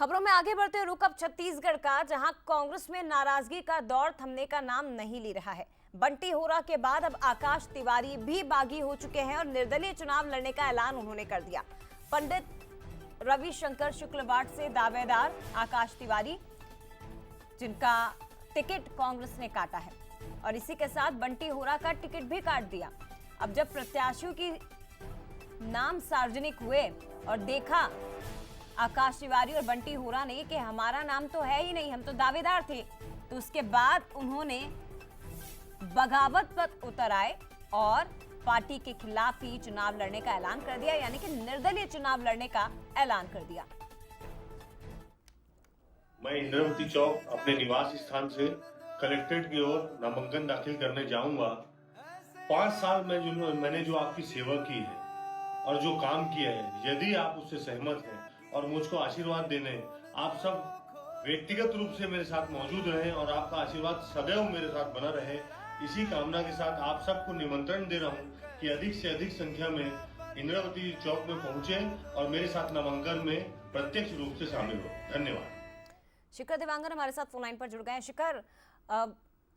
खबरों में आगे बढ़ते रुख अब छत्तीसगढ़ का, जहां कांग्रेस में नाराजगी का दौर थमने का नाम नहीं ले रहा है। बंटी होरा के बाद अब आकाश तिवारी भी बागी हो चुके हैं और निर्दलीय चुनाव लड़ने का ऐलान उन्होंने कर दिया। पंडित रविशंकर शुक्लवाड़ से दावेदार आकाश तिवारी, जिनका टिकट कांग्रेस ने काटा है, और इसी के साथ बंटी होरा का टिकट भी काट दिया। अब जब प्रत्याशियों की नाम सार्वजनिक हुए और देखा आकाश तिवारी और बंटी होरा ने कि हमारा नाम तो है ही नहीं, हम तो दावेदार थे, तो उसके बाद उन्होंने बगावत पर उतर आए और पार्टी के खिलाफ ही चुनाव लड़ने का ऐलान कर दिया, यानी कि निर्दलीय चुनाव लड़ने का ऐलान कर दिया। मैं इंद्रावती चौक अपने निवास स्थान से कलेक्ट्रेट की ओर नामांकन दाखिल करने जाऊंगा। 5 साल में मैंने जो आपकी सेवा की है और जो काम किया है, यदि आप उससे सहमत हैं और मुझको आशीर्वाद देने, आप सब व्यक्तिगत रूप से मेरे साथ मौजूद रहें और आपका आशीर्वाद सदैव मेरे साथ बना रहे, इसी कामना के साथ आप सबको निमंत्रण दे रहा हूं कि अधिक से अधिक संख्या में इंद्रावती चौक में पहुंचे और मेरे साथ नामांकन में प्रत्यक्ष रूप से शामिल हो। धन्यवाद। शिखर देवांगन हमारे साथ फोन लाइन पर जुड़ गए हैं। शिखर,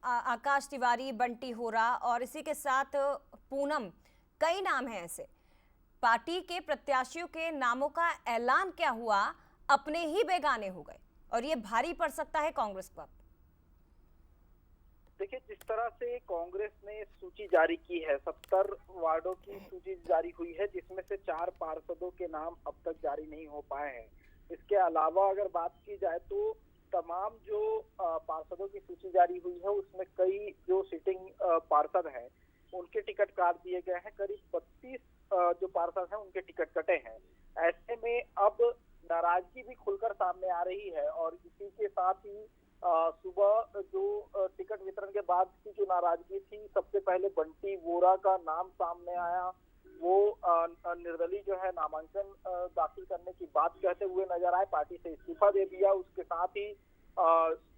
आकाश तिवारी, बंटी होरा और इसी के साथ पूनम, कई नाम हैं ऐसे। पार्टी के प्रत्याशियों के नामों का ऐलान क्या हुआ, अपने ही बेगाने हो गए और ये भारी पड़ सकता है कांग्रेस पर। देखिए, जिस तरह से कांग्रेस ने सूची जारी की है, 70 वार्डों की सूची जारी हुई है, जिसमें से 4 पार्षदों के नाम अब तक जारी नहीं हो पाए हैं। इसके अलावा अगर बात की जाए तो तमाम जो पार्षदों की सूची जारी हुई है, उसमें कई जो सिटिंग पार्षद हैं उनके टिकट काट दिए गए हैं। करीब 32 जो पार्षद हैं उनके टिकट कटे हैं। ऐसे में अब नाराजगी भी खुलकर सामने आ रही है और इसी के साथ ही सुबह जो टिकट वितरण के बाद की जो नाराजगी थी, सबसे पहले बंटी होरा का नाम सामने आया। वो निर्दलीय जो है नामांकन दाखिल करने की बात कहते हुए नजर आए, पार्टी से इस्तीफा दे दिया। उसके साथ ही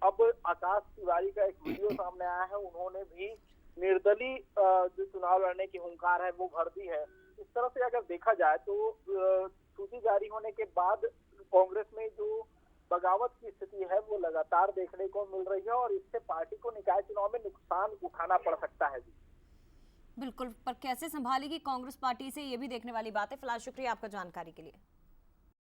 अब आकाश तिवारी का एक वीडियो सामने आया है, उन्होंने भी निर्दलीय जो चुनाव लड़ने की हुंकार है वो भर दी है। इस तरह से अगर देखा जाए तो सूची जारी होने के बाद कांग्रेस में जो बगावत की स्थिति है वो लगातार देखने को मिल रही है और इससे पार्टी को निकाय चुनाव में नुकसान उठाना पड़ सकता है। बिल्कुल, पर कैसे संभालेगी कांग्रेस पार्टी से, ये भी देखने वाली बात है। फिलहाल शुक्रिया आपका जानकारी के लिए।